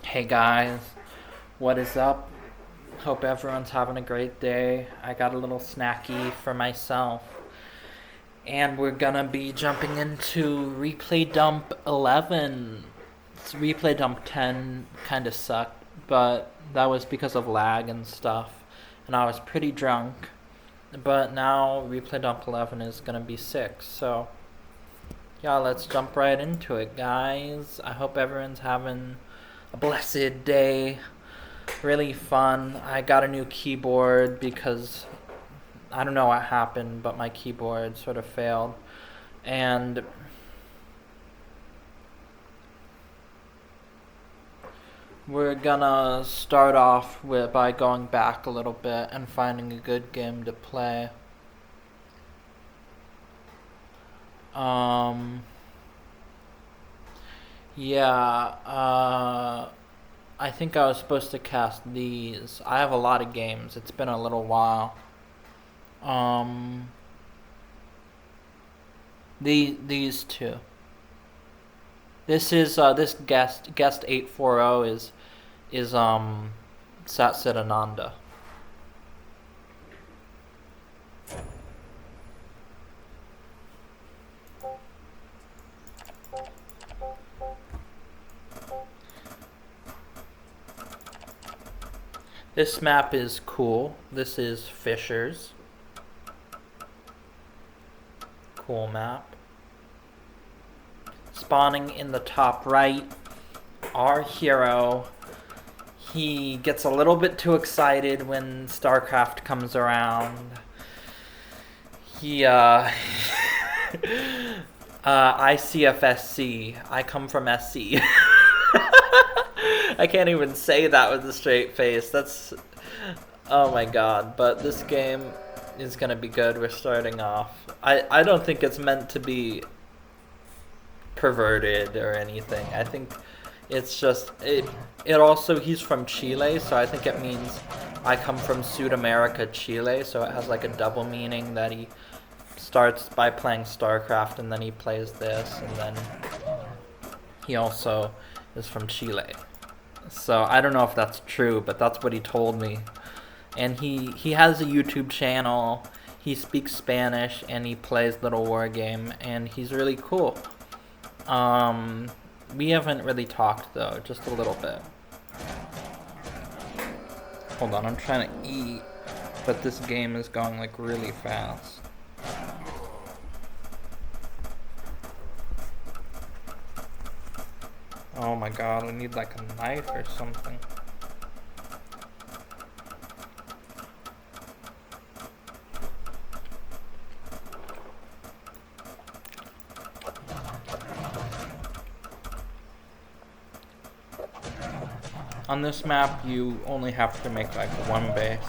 Hey guys, what is up? Hope everyone's having a great day. I got a little snacky for myself. And we're gonna be jumping into Replay Dump 11. Replay Dump 10 kinda sucked, but that was because of lag and stuff. And I was pretty drunk. But now Replay Dump 11 is gonna be sick, so yeah, let's jump right into it, guys. I hope everyone's having a blessed day. Really fun. I got a new keyboard because I don't know what happened, but my keyboard sort of failed. And we're gonna start off by going back a little bit and finding a good game to play. I think I was supposed to cast these. I have a lot of games. It's been a little while. These two. This is this guest 840 is Satchidananda. This map is cool. This is Fishers. Cool map. Spawning in the top right, our hero. He gets a little bit too excited when StarCraft comes around. He ICFSC. I come from SC. I can't even say that with a straight face. That's... Oh my god. But this game is going to be good. We're starting off. I don't think it's meant to be perverted or anything. I think it's just... It also... He's from Chile, so I think it means I come from Sudamerica, Chile. So it has like a double meaning that he starts by playing StarCraft and then he plays this. And then he also is from Chile. So I don't know if that's true, but that's what he told me. And he has a YouTube channel. He speaks Spanish and he plays Little Wargame, and he's really cool. We haven't really talked though, just a little bit. Hold on, I'm trying to eat, but this game is going like really fast. Oh my god, I need like a knife or something. On this map, you only have to make like one base.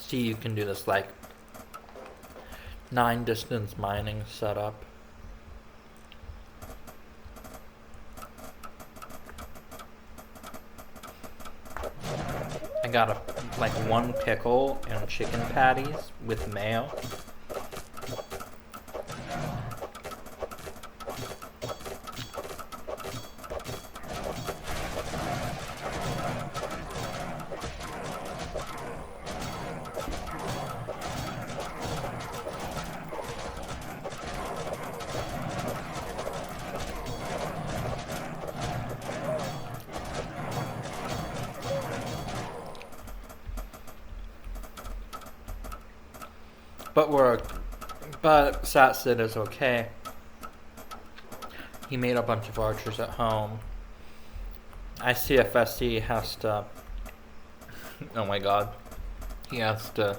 See, you can do this like 9 distance mining setup. I got like 1 pickle and chicken patties with mayo. But Satsid is okay. He made a bunch of archers at home. ICFSC has to... Oh my god. He has to...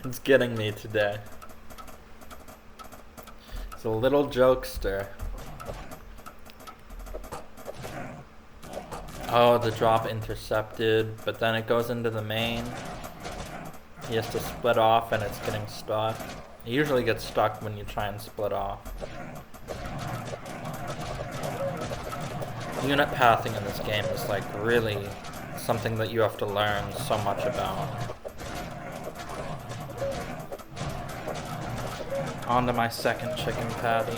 It's getting me today. It's a little jokester. Oh, the drop intercepted, but then it goes into the main. He has to split off and it's getting stuck. It usually gets stuck when you try and split off. Unit pathing in this game is like really something that you have to learn so much about. On to my second chicken patty.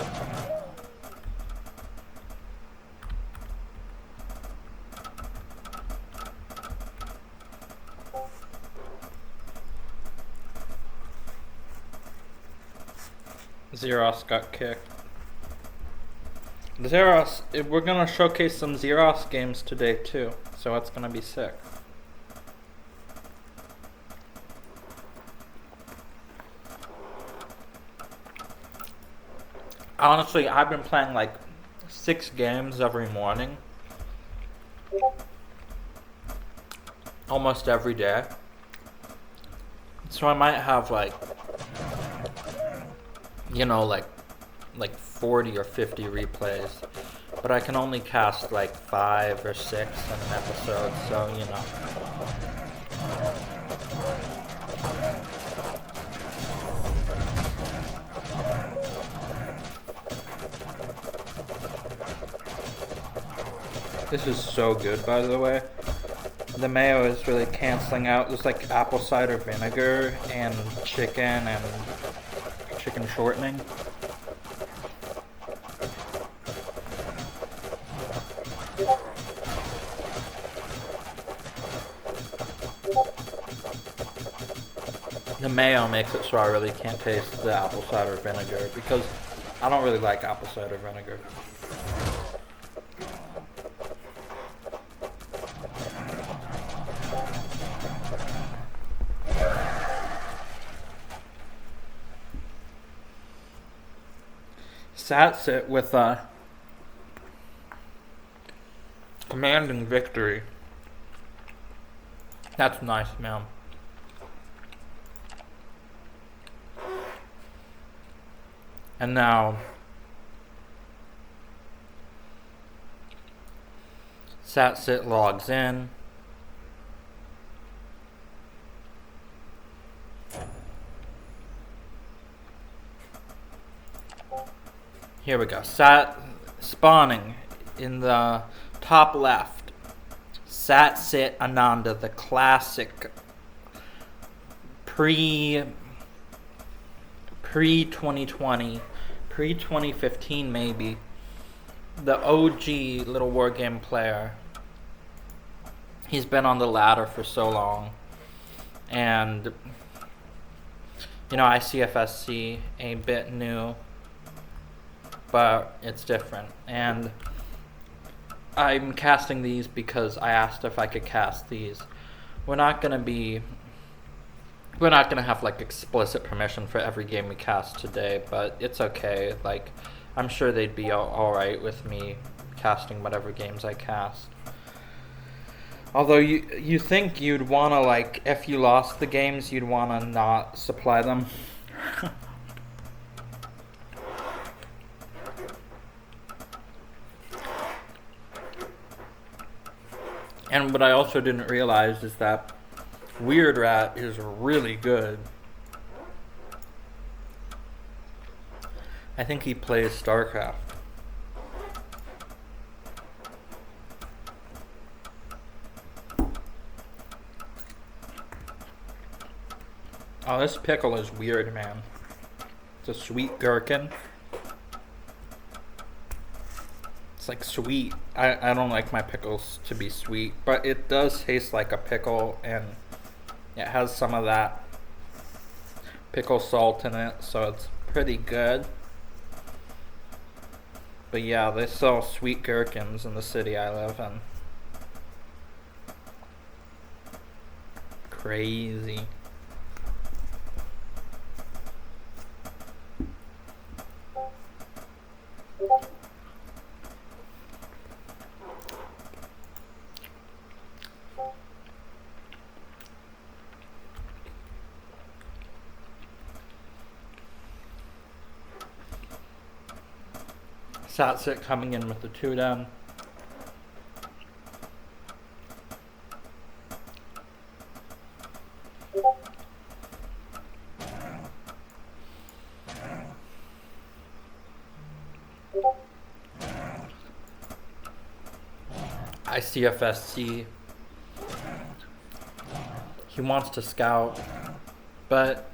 Zeros got kicked. Zeros, we're gonna showcase some Zeros games today too, so it's gonna be sick. Honestly, I've been playing like 6 games every morning. Almost every day. So I might have like, you know, like 40 or 50 replays. But I can only cast like 5 or 6 in an episode, so you know. This is so good, by the way. The mayo is really canceling out. There's like apple cider vinegar and chicken shortening. The mayo makes it so I really can't taste the apple cider vinegar because I don't really like apple cider vinegar. Sats it with a commanding victory. That's nice, man. And now Satsit logs in. Here we go. Spawning in the top left. Satsit Ananda, the classic pre-2020, pre-2015 maybe, the OG Little Wargame player. He's been on the ladder for so long, and you know, ICFSC a bit new, but it's different. And I'm casting these because I asked if I could cast these. We're not gonna have like explicit permission for every game we cast today, but it's okay. Like, I'm sure they'd be alright with me casting whatever games I cast. Although you think you'd wanna, like, if you lost the games, you'd wanna not supply them. And what I also didn't realize is that Weird Rat is really good. I think he plays StarCraft. Oh, this pickle is weird, man. It's a sweet gherkin. It's like sweet. I don't like my pickles to be sweet, but it does taste like a pickle, and it has some of that pickle salt in it, so it's pretty good. But yeah, they sell sweet gherkins in the city I live in. Crazy. Satsit coming in with the 2 down. ICFSC. He wants to scout, but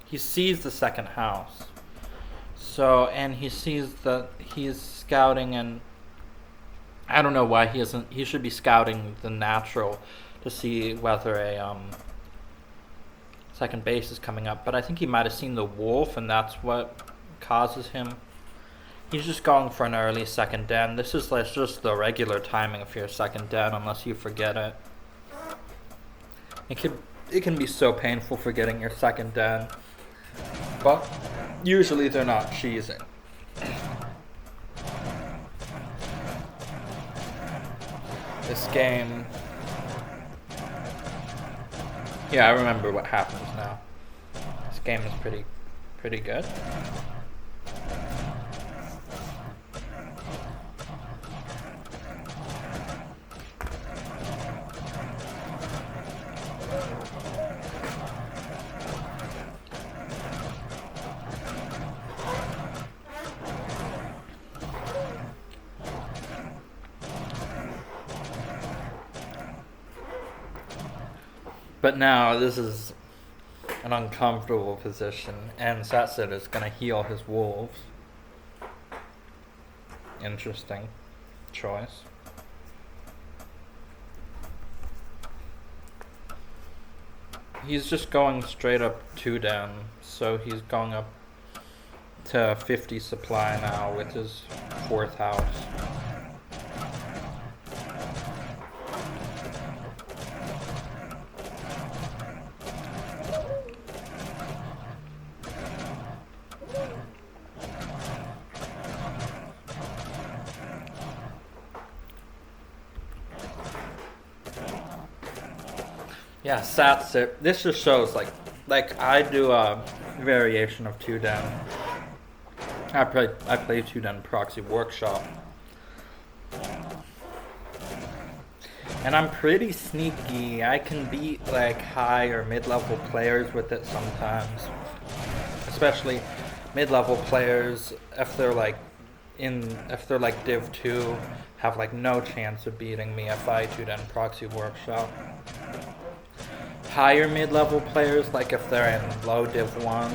he sees the second house. So, and he sees that he's scouting, and I don't know why he isn't. He should be scouting the natural to see whether a second base is coming up. But I think he might have seen the wolf, and that's what causes him. He's just going for an early second den. This is like just the regular timing of your second den, unless you forget it. It can be so painful forgetting your second den, but usually they're not cheesing. This game, yeah, I remember what happens now. This game is pretty good. But now this is an uncomfortable position, and Satsit is going to heal his wolves. Interesting choice. He's just going straight up 2 down, so he's going up to 50 supply now with his 4th house. Yeah, Satsit. This just shows like I do a variation of 2 down. I play 2 down proxy workshop, and I'm pretty sneaky. I can beat like high or mid-level players with it sometimes, especially mid-level players if they're like Div 2, have like no chance of beating me if I 2 down proxy workshop. Higher mid-level players, like if they're in low Div 1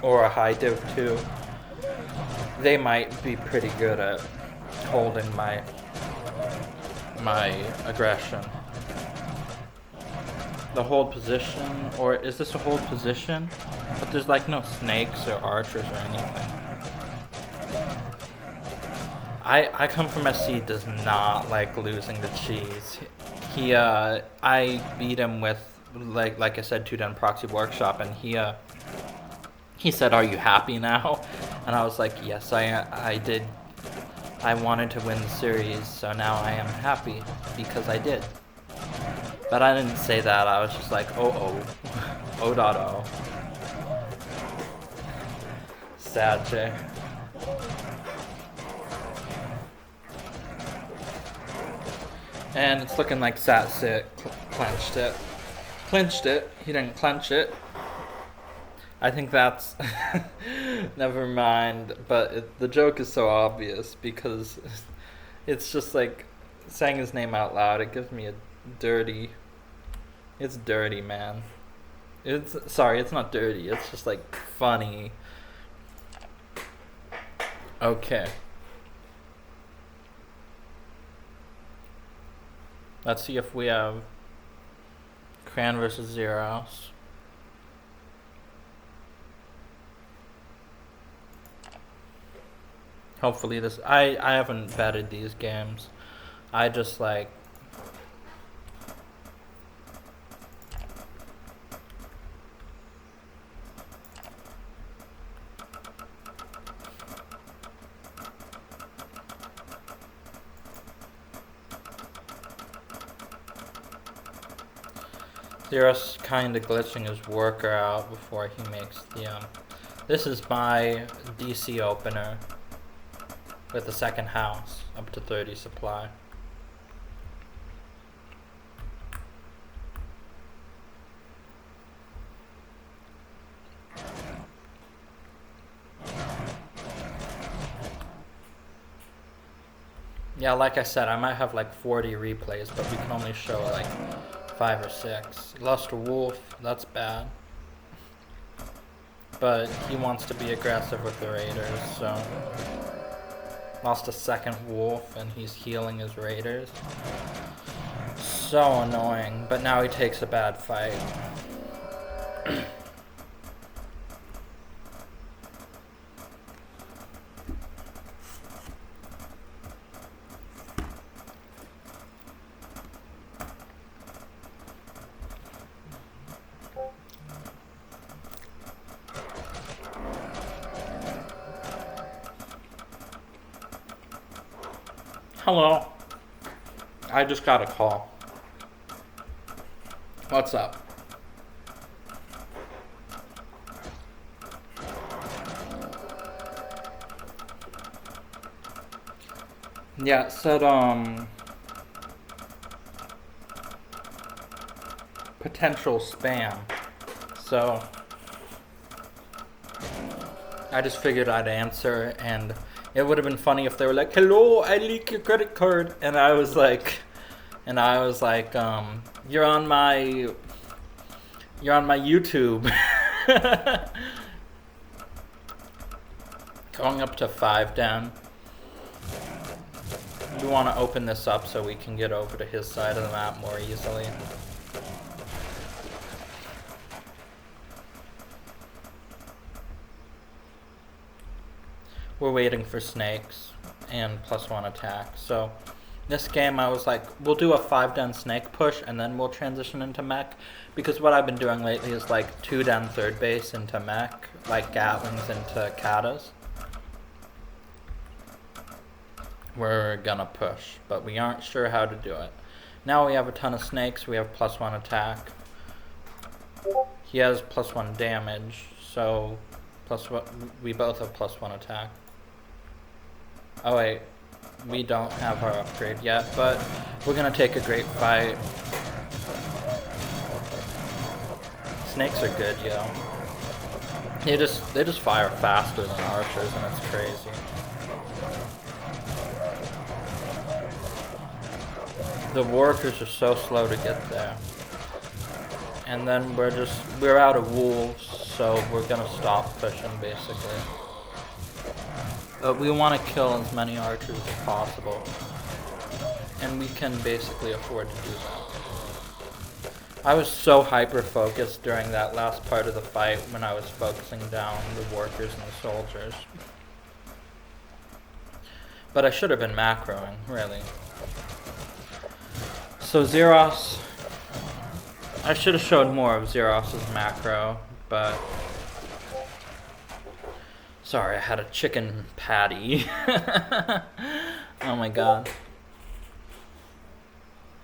or a high Div 2, they might be pretty good at holding my aggression. The hold position, or is this a hold position? But there's like no snakes or archers or anything. I come from SC does not like losing the cheese. I beat him with like I said 2 down proxy workshop, and he said, "Are you happy now?" And I was like, "Yes, I did. I wanted to win the series, so now I am happy because I did." But I didn't say that. I was just like, oh. Sad J. And it's looking like Satsit clenched it. Clinched it. He didn't clench it. I think that's... Never mind. But the joke is so obvious because it's just like saying his name out loud. It gives me a dirty... It's dirty, man. Sorry, it's not dirty. It's just like funny. Okay. Let's see if we have Cran versus Zeros. Hopefully this... I haven't betted these games. I just like... Zeros kind of glitching his worker out before he makes the... This is my DC opener with the 2nd house, up to 30 supply. Yeah, like I said, I might have like 40 replays, but we can only show like 5 or 6. Lost a wolf, that's bad. But he wants to be aggressive with the raiders, so... Lost a second wolf, and he's healing his raiders. So annoying, but now he takes a bad fight. Hello. I just got a call. What's up? Yeah, it said, potential spam. So, I just figured I'd answer, and it would have been funny if they were like, "Hello, I leaked your credit card," and I was like, you're on my YouTube. Going up to 5 down. We want to open this up so we can get over to his side of the map more easily. We're waiting for snakes and +1 attack. So this game I was like, we'll do a 5 down snake push and then we'll transition into mech. Because what I've been doing lately is like 2 down third base into mech, like Gatlings into katas. We're gonna push, but we aren't sure how to do it. Now we have a ton of snakes, we have +1 attack. He has +1 damage, so we both have +1 attack. Oh wait, we don't have our upgrade yet, but we're gonna take a great fight. Snakes are good, yo. They just fire faster than archers, and it's crazy. The workers are so slow to get there. And then we're out of wolves, so we're gonna stop pushing basically. But we want to kill as many archers as possible. And we can basically afford to do that. I was so hyper-focused during that last part of the fight when I was focusing down the workers and the soldiers. But I should have been macroing, really. So Zeros, I should have showed more of Zeros's macro, but sorry, I had a chicken patty. Oh my god.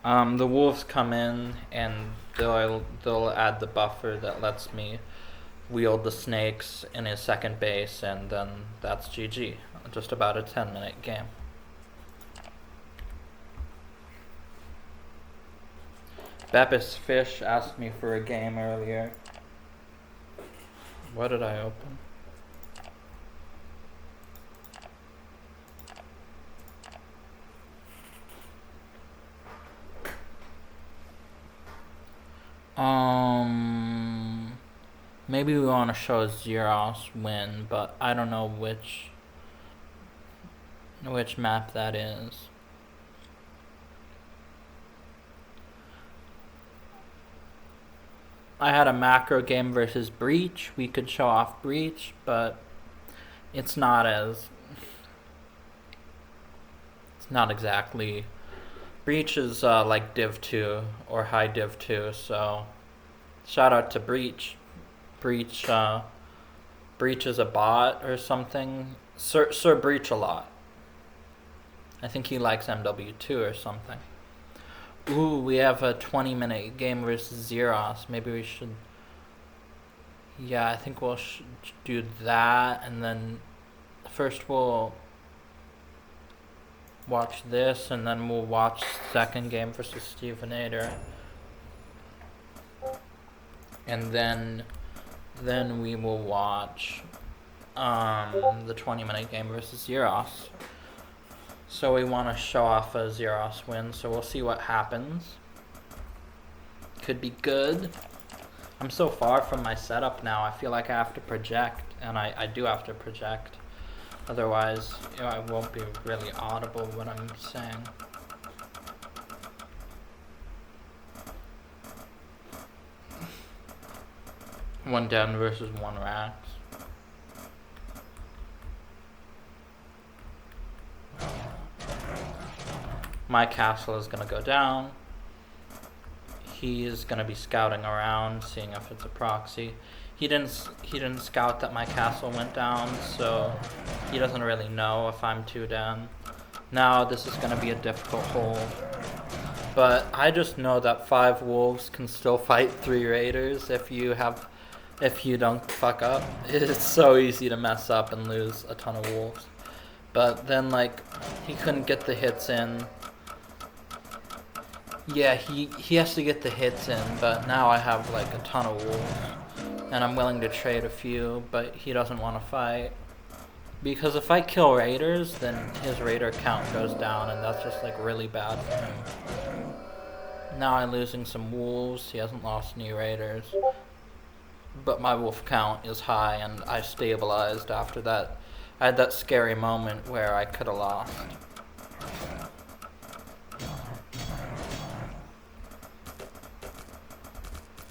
The wolves come in and they'll add the buffer that lets me wield the snakes in his second base, and then that's GG. Just about a 10-minute game. Beppis Fish asked me for a game earlier. What did I open? Maybe we want to show Zeros win, but I don't know which map that is. I had a macro game versus Breach. We could show off Breach, but it's not exactly. Breach is like Div 2 or high Div 2, so shout out to Breach. Breach is a bot or something. Sir Breach a lot. I think he likes MW2 or something. Ooh, we have a 20-minute game versus Zeros. Maybe we should... Yeah, I think we'll do that, and then first we'll watch this, and then we'll watch second game versus steveinator. And then we will watch the 20-minute game versus Zeros. So we want to show off a Zeros win, so we'll see what happens. Could be good. I'm so far from my setup now, I feel like I have to project, and I do have to project. Otherwise, I won't be really audible what I'm saying. One down versus one racks. My castle is gonna go down. He's gonna be scouting around, seeing if it's a proxy. He didn't scout that my castle went down, so he doesn't really know if I'm 2 down. Now this is gonna be a difficult hole. But I just know that 5 wolves can still fight 3 raiders if you don't fuck up. It's so easy to mess up and lose a ton of wolves. But then he couldn't get the hits in. Yeah, he has to get the hits in, but now I have a ton of wolves. And I'm willing to trade a few, but he doesn't want to fight. Because if I kill raiders, then his raider count goes down, and that's just really bad for him. Now I'm losing some wolves. He hasn't lost any raiders. But my wolf count is high, and I stabilized after that. I had that scary moment where I could have lost.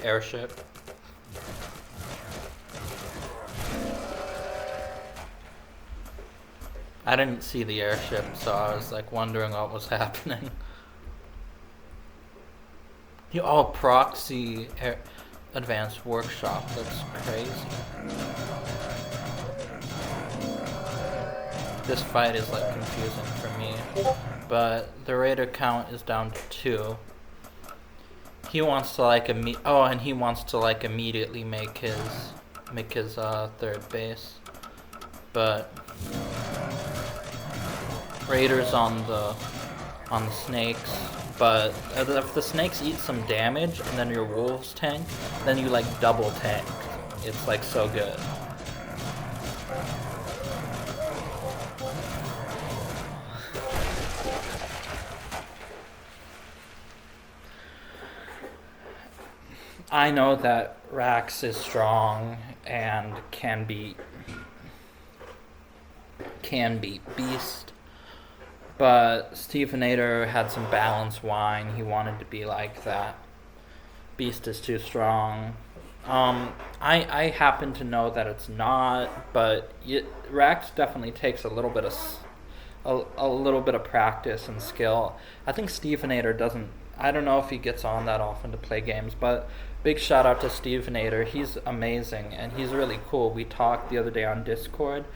Airship. I didn't see the airship, so I was wondering what was happening. Oh, proxy advanced workshop. That's crazy. This fight is confusing for me, but the raider count is down to 2. He wants to and he wants to immediately make his 3rd base, but raiders on the snakes. But if the snakes eat some damage and then your wolves tank, then you double tank. It's so good. I know that Rax is strong and can beat Beast, but steveinator had some balanced wine. He wanted to be like that. Beast is too strong. I happen to know that it's not, but Rax definitely takes a little bit of practice and skill. I think steveinator doesn't. I don't know if he gets on that often to play games, but big shout out to steveinator. He's amazing and he's really cool. We talked the other day on Discord,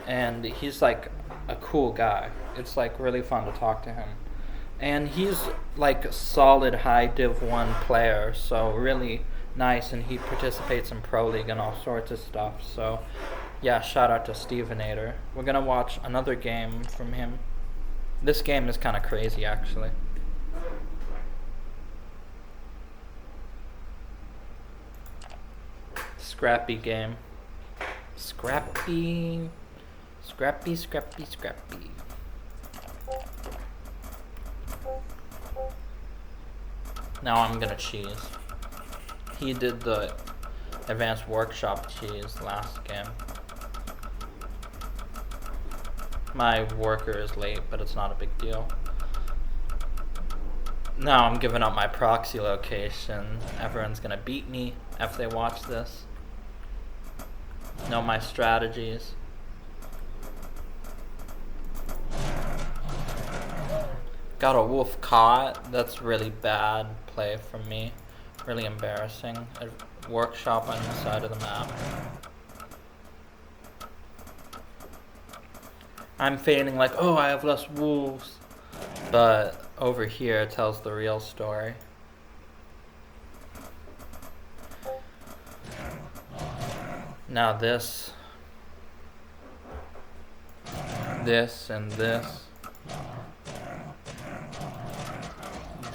and he's a cool guy. It's really fun to talk to him, and he's a solid high Div 1 player, so really nice, and he participates in Pro League and all sorts of stuff. So yeah, shout out to steveinator. We're gonna watch another game from him. This game is kind of crazy actually. Scrappy game. Scrappy. Now I'm gonna cheese. He did the advanced workshop cheese last game. My worker is late, but it's not a big deal. Now I'm giving up my proxy location. Everyone's gonna beat me if they watch this. Know my strategies. Got a wolf caught. That's really bad play from me. Really embarrassing. A workshop on the side of the map. I'm feigning oh, I have less wolves. But over here tells the real story. Now this, and this,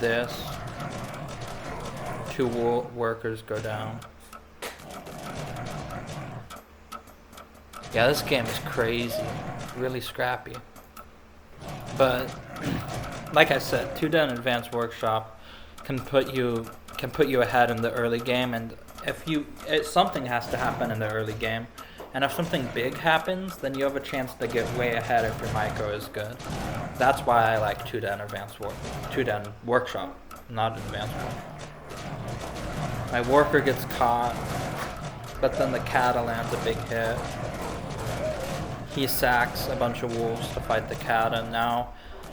this, 2 workers go down. Yeah, this game is crazy, really scrappy. But like I said, 2-den Advanced Workshop can put you ahead in the early game, and something has to happen in the early game, and if something big happens, then you have a chance to get way ahead if your micro is good. That's why I like 2-den Workshop, not Advanced Workshop. My worker gets caught, but then the Kata lands a big hit. He sacks a bunch of wolves to fight the Kata. Now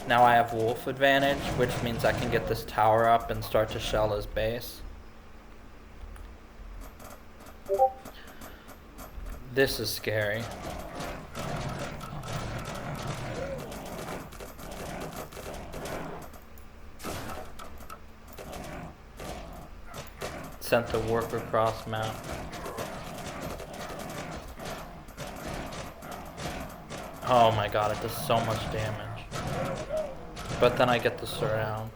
I have wolf advantage, which means I can get this tower up and start to shell his base. This is scary. Sent the worker cross map. Oh my god, it does so much damage. But then I get the surround.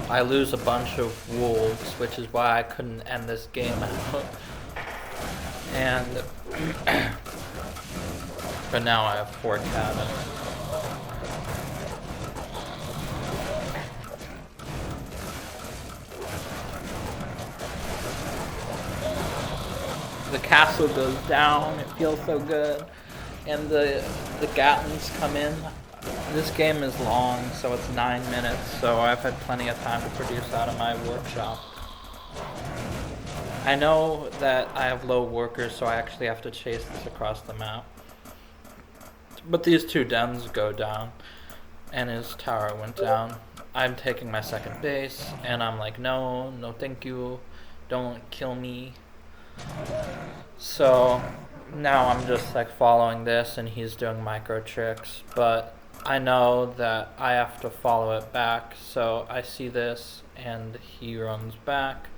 I lose a bunch of wolves, which is why I couldn't end this game out. And but now I have 4 Kata. The castle goes down, it feels so good, and the Gatlins come in. This game is long, so it's 9 minutes, so I've had plenty of time to produce out of my workshop. I know that I have low workers, so I actually have to chase this across the map. But these 2 dens go down, and his tower went down. I'm taking my second base, and I'm like, no thank you, don't kill me. So now I'm just like following this, and he's doing micro tricks, but I know that I have to follow it back, so I see this and he runs back.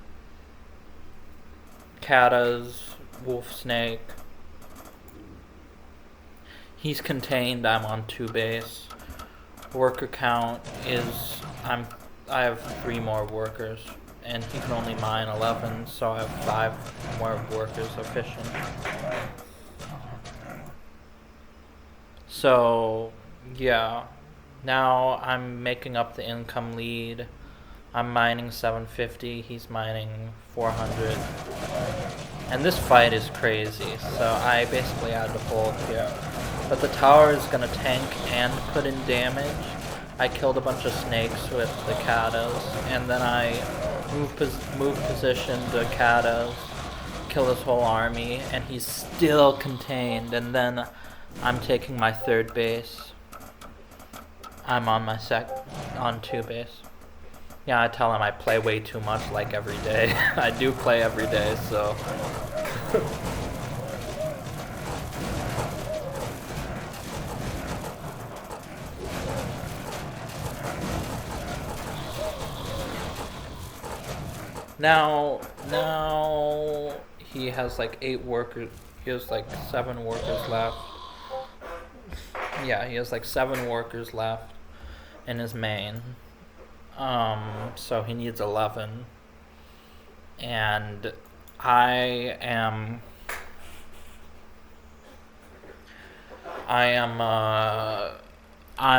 Katas, wolf snake. He's contained, I'm on 2 base. Worker count is I have 3 more workers. And he can only mine 11, so I have 5 more workers efficient. So, yeah. Now I'm making up the income lead. I'm mining 750, he's mining 400. And this fight is crazy, so I basically had to fold here. But the tower is going to tank and put in damage. I killed a bunch of snakes with the Katas, and then I move position to Katas, kill his whole army, and he's still contained, and then I'm taking my 3rd base. I'm on my on 2 base. Yeah, I tell him I play way too much, like every day. I do play every day, so. Now he has like 8 workers. He has like 7 workers left. Yeah, he has like 7 workers left in his main. So he needs 11. And I'm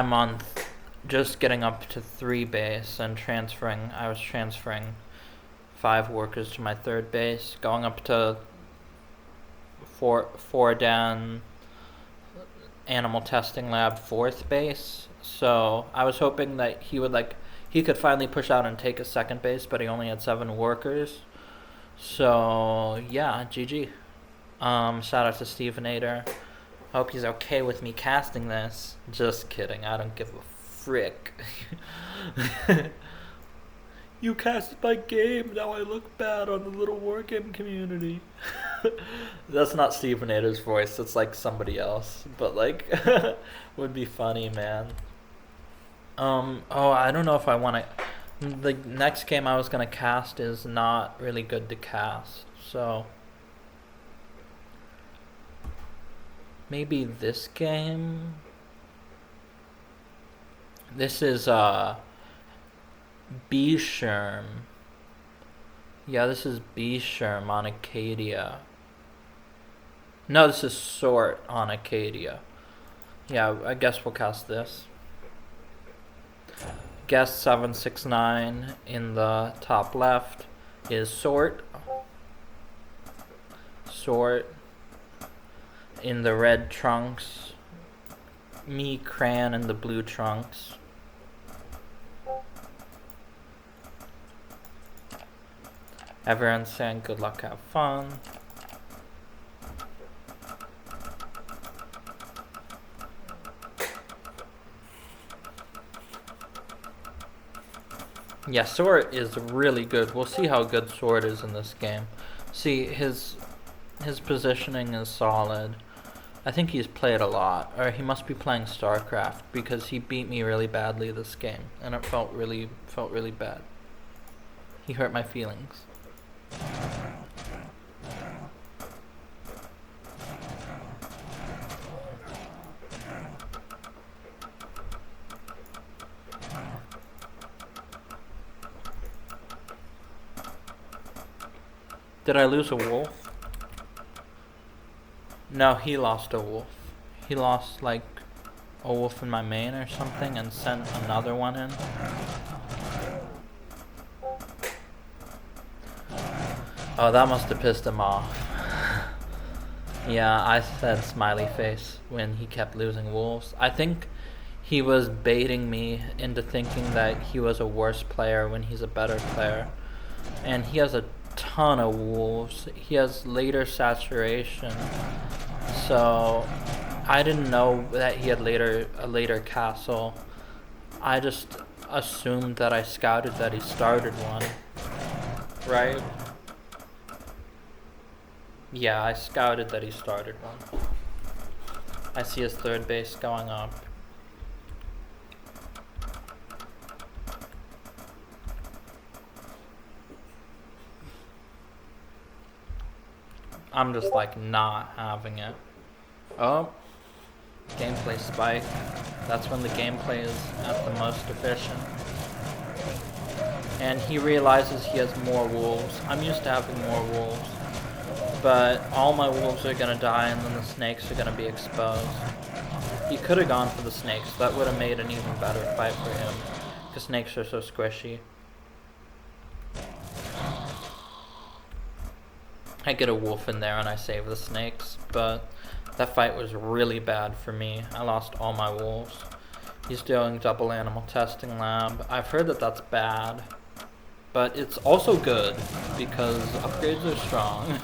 on just getting up to 3 base and transferring. I was transferring 5 workers to my 3rd base, going up to 4 down animal testing lab 4th base. So I was hoping that he could finally push out and take a 2nd base, but he only had 7 workers. So yeah, GG. Shout out to steveinator. Hope he's okay with me casting this. Just kidding, I don't give a frick. You casted my game, now I look bad on the Little Wargame community. That's not steveinator's voice, it's like somebody else. But like, would be funny, man. I don't know if I want to. The next game I was going to cast is not really good to cast, so. Maybe this game? This is, B-Sherm. Yeah, this is B-Sherm on Acadia. No, this is Sort on Acadia. Yeah, I guess we'll cast this. Guess 769 in the top left is sort. Sort. In the red trunks, me, Cran, in the blue trunks. Everyone's saying good luck, have fun. Yeah, Sword is really good. We'll see how good Sword is in this game. See, his positioning is solid. I think he's played a lot, or he must be playing StarCraft, because he beat me really badly this game, and it felt really bad. He hurt my feelings. Did I lose a wolf? No, he lost a wolf. He lost like a wolf in my main or something and sent another one in. Oh, that must have pissed him off. Yeah, I said smiley face when he kept losing wolves. I think he was baiting me into thinking that he was a worse player when he's a better player. And he has a ton of wolves. He has later saturation. So I didn't know that he had a later castle. I just assumed that I scouted that he started one. Right? Yeah, I scouted that he started one. I see his third base going up. I'm just like not having it. Oh, gameplay spike. That's when the gameplay is at the most efficient. And he realizes he has more wolves. I'm used to having more wolves. But all my wolves are gonna die and then the snakes are gonna be exposed. He could have gone for the snakes. That would have made an even better fight for him. Because snakes are so squishy. I get a wolf in there and I save the snakes, but that fight was really bad for me. I lost all my wolves. He's doing double animal testing lab. I've heard that that's bad, but it's also good because upgrades are strong.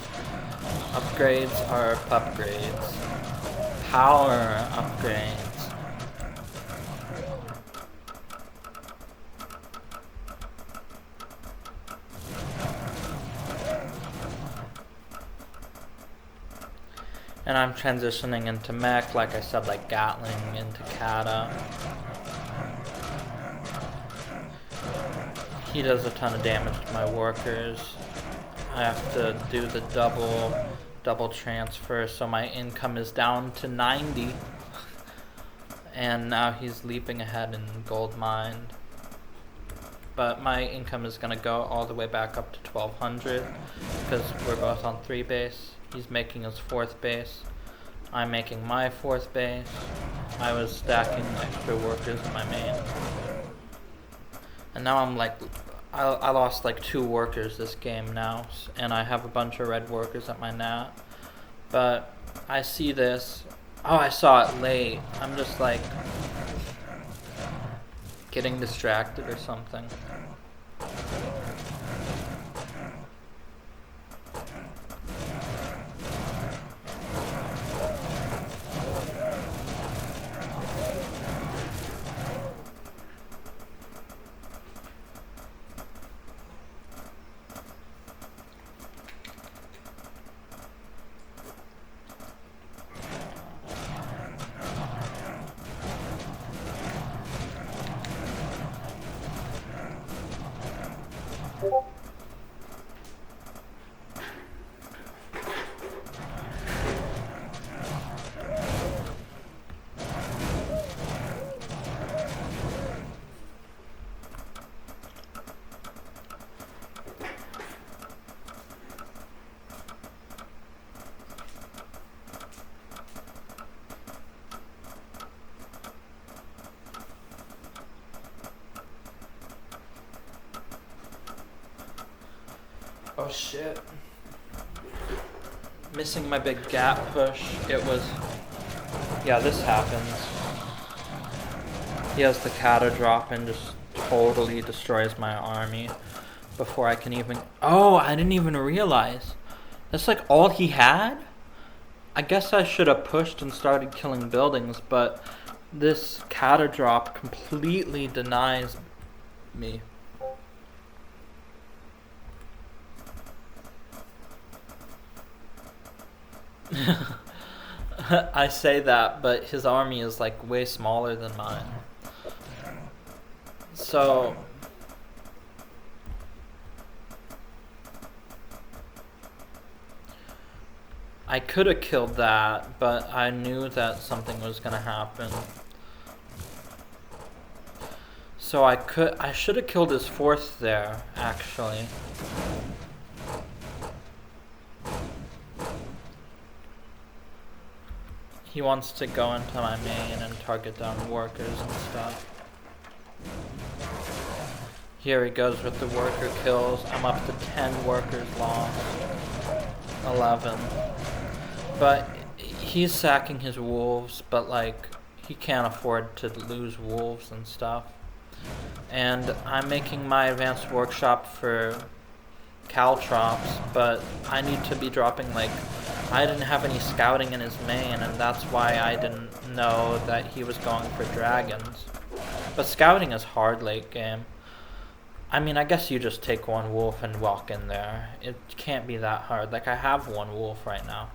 Upgrades are pupgrades. Power upgrades. And I'm transitioning into mech, like I said, like Gatling into Kata. He does a ton of damage to my workers. I have to do the double transfer, so my income is down to 90. And now he's leaping ahead in gold mined. But my income is gonna go all the way back up to 1200 because we're both on 3 base. He's making his 4th base. I'm making my 4th base. I was stacking extra workers in my main. And now I'm like, I lost like 2 workers this game now. And I have a bunch of red workers at my nat. But I see this. Oh, I saw it late. I'm just like getting distracted or something. Oh shit. Missing my big gap push. It was... Yeah, this happens. He has the kata drop and just totally destroys my army before I can even... Oh, I didn't even realize. That's like all he had? I guess I should have pushed and started killing buildings, but this kata drop completely denies me. I say that, but his army is like way smaller than mine. So I could have killed that, but I knew that something was gonna happen. So I should have killed his force there, actually. He wants to go into my main and target down workers and stuff. Here he goes with the worker kills. I'm up to 10 workers lost. 11. But he's sacking his wolves, but like he can't afford to lose wolves and stuff. And I'm making my advanced workshop for caltrops, but I need to be dropping like... I didn't have any scouting in his main, and that's why I didn't know that he was going for dragons. But scouting is hard late game. I mean, I guess you just take one wolf and walk in there. It can't be that hard. Like, I have one wolf right now.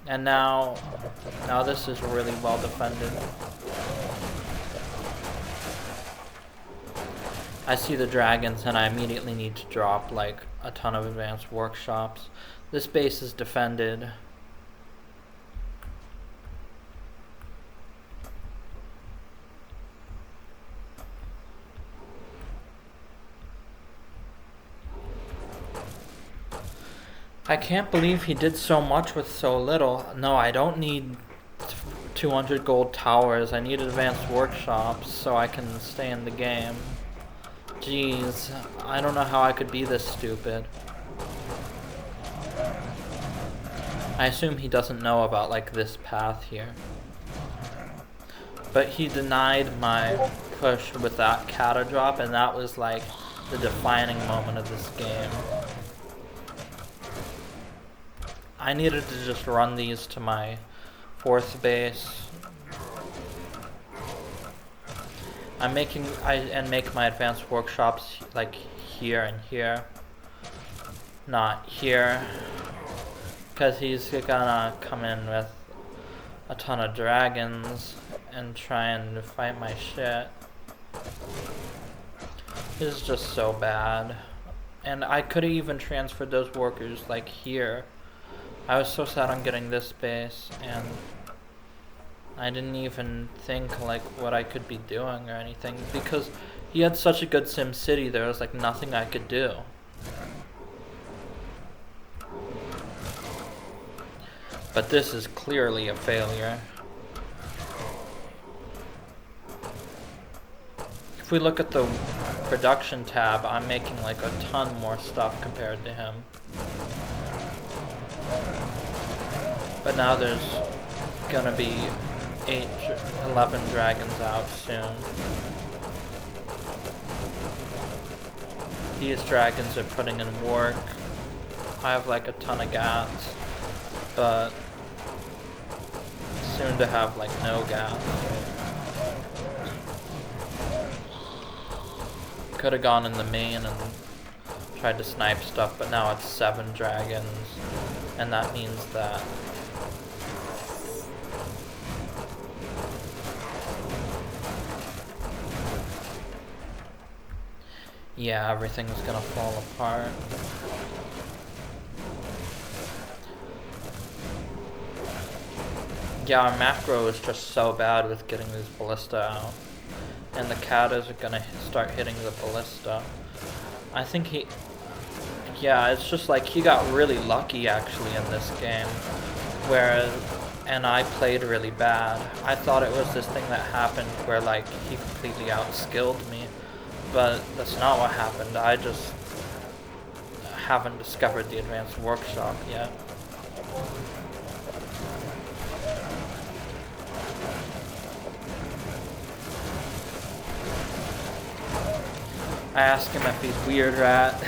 And now this is really well defended. I see the dragons and I immediately need to drop like a ton of advanced workshops. This base is defended. I can't believe he did so much with so little. No, I don't need 200 gold towers. I need advanced workshops so I can stay in the game. Jeez, I don't know how I could be this stupid. I assume he doesn't know about like this path here. But he denied my push with that kata drop, and that was like the defining moment of this game. I needed to just run these to my fourth base. And make my advanced workshops like here and here. Not here. Because he's gonna come in with a ton of dragons and try and fight my shit. This is just so bad. And I could have even transferred those workers like here. I was so sad on getting this base, and I didn't even think like what I could be doing or anything, because he had such a good Sim City. There was like nothing I could do. But this is clearly a failure. If we look at the production tab, I'm making like a ton more stuff compared to him. But now there's gonna be 11 dragons out soon. These dragons are putting in work. I have like a ton of gats, but soon to have like no gats. Could have gone in the main and tried to snipe stuff, but now it's 7 dragons, and that means that yeah, everything's gonna fall apart. Yeah, our macro is just so bad with getting these ballista out. And the katas are gonna start hitting the ballista. I think yeah, it's just like he got really lucky actually in this game. And I played really bad. I thought it was this thing that happened where like he completely outskilled me. But that's not what happened. haven't discovered the advanced workshop yet. I asked him if he's weird rat.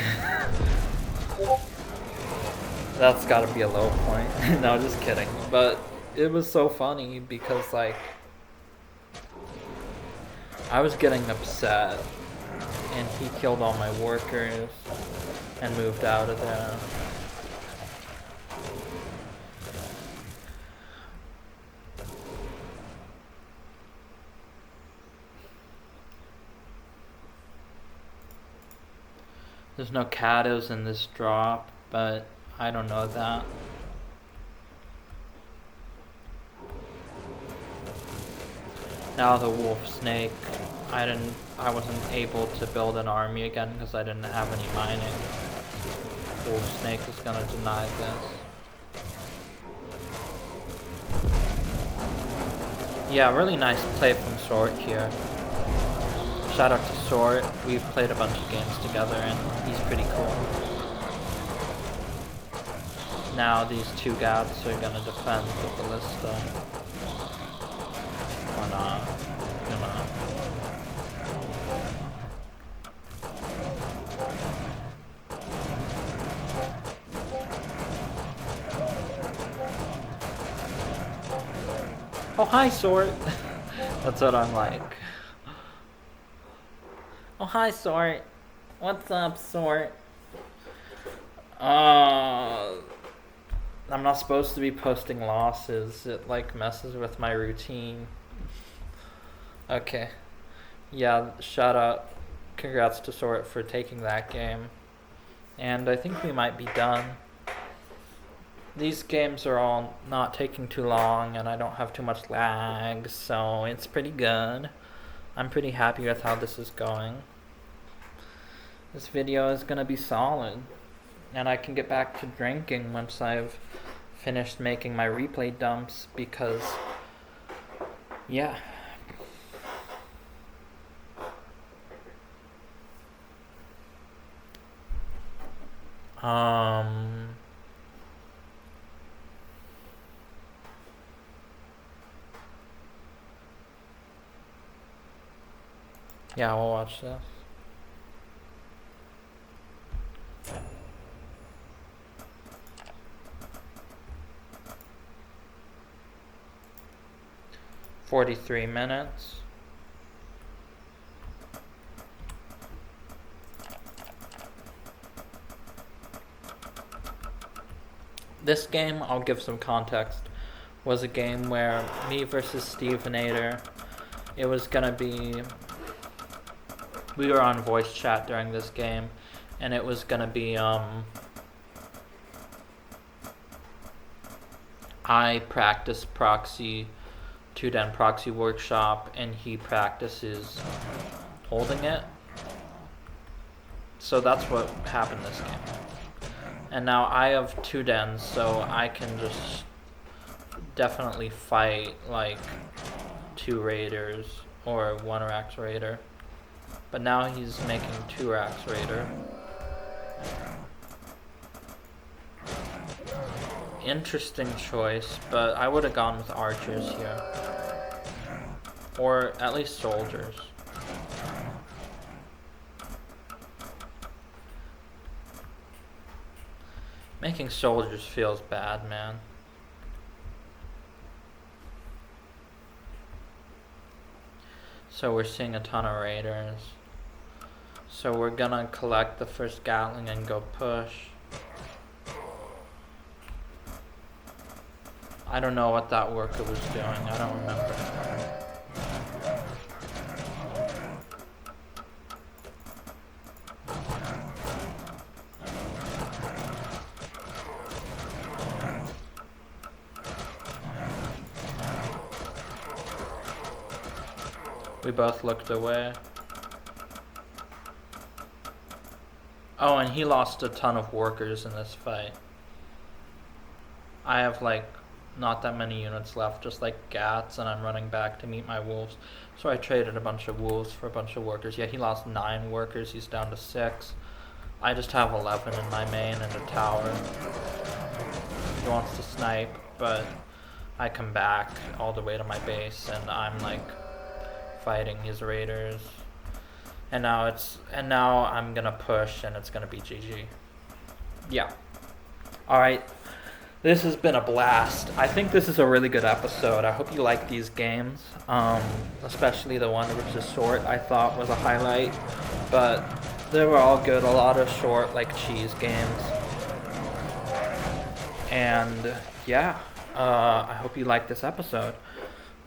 That's gotta be a low point. No, just kidding. But it was so funny because, like, I was getting upset and he killed all my workers and moved out of there. There's no cados in this drop, but I don't know that. Now the wolf snake, I wasn't able to build an army again because I didn't have any mining. Wolf snake is gonna deny this. Yeah, really nice play from Sort here. Shout out to Sort. We've played a bunch of games together and he's pretty cool. Now these two gats are gonna defend the ballista. Or not. Gonna. Oh, hi, Sort. That's what I'm like. Oh, hi, Sort. What's up, Sort? I'm not supposed to be posting losses. It, like, messes with my routine. Okay. Yeah, shout out. Congrats to Sort for taking that game. And I think we might be done. These games are all not taking too long, and I don't have too much lag, so it's pretty good. I'm pretty happy with how this is going. This video is gonna be solid, and I can get back to drinking once I've finished making my replay dumps, because, yeah. Yeah, we'll watch this. "43 minutes. This game, I'll give some context, was a game where me versus steveinator, it was gonna be, we were on voice chat during this game, and it was gonna be, I practice proxy, 2den proxy workshop, and he practices holding it. So that's what happened this game. And now I have 2dens, so I can just definitely fight like 2 raiders or 1 Rax raider. But now he's making 2 Rax raider. Interesting choice, but I would have gone with archers here. Or at least soldiers. Making soldiers feels bad, man. So we're seeing a ton of raiders. So we're gonna collect the first Gatling and go push. I don't know what that worker was doing. I don't remember. We both looked away. Oh, and he lost a ton of workers in this fight. I have like not that many units left, just like gats, and I'm running back to meet my wolves. So I traded a bunch of wolves for a bunch of workers. Yeah, he lost 9 workers, he's down to 6. I just have 11 in my main and a tower. He wants to snipe, but I come back all the way to my base and I'm like fighting his raiders. And now I'm gonna push and it's gonna be GG. Yeah. Alright. This has been a blast. I think this is a really good episode. I hope you like these games. Especially the one which is short, I thought was a highlight. But they were all good. A lot of short, like, cheese games. And, yeah. I hope you like this episode.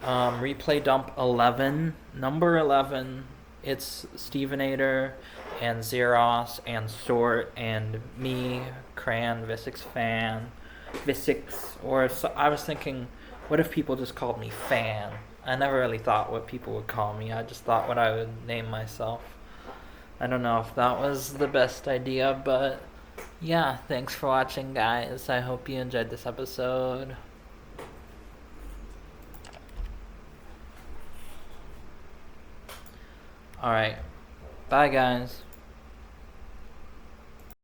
Replay dump 11. Number 11. It's steveinator and Zeros and Sort and me, Cran, Visix Fan. Visix, or so, I was thinking, what if people just called me Fan? I never really thought what people would call me. I just thought what I would name myself. I don't know if that was the best idea, but yeah, thanks for watching, guys. I hope you enjoyed this episode. Alright, bye, guys.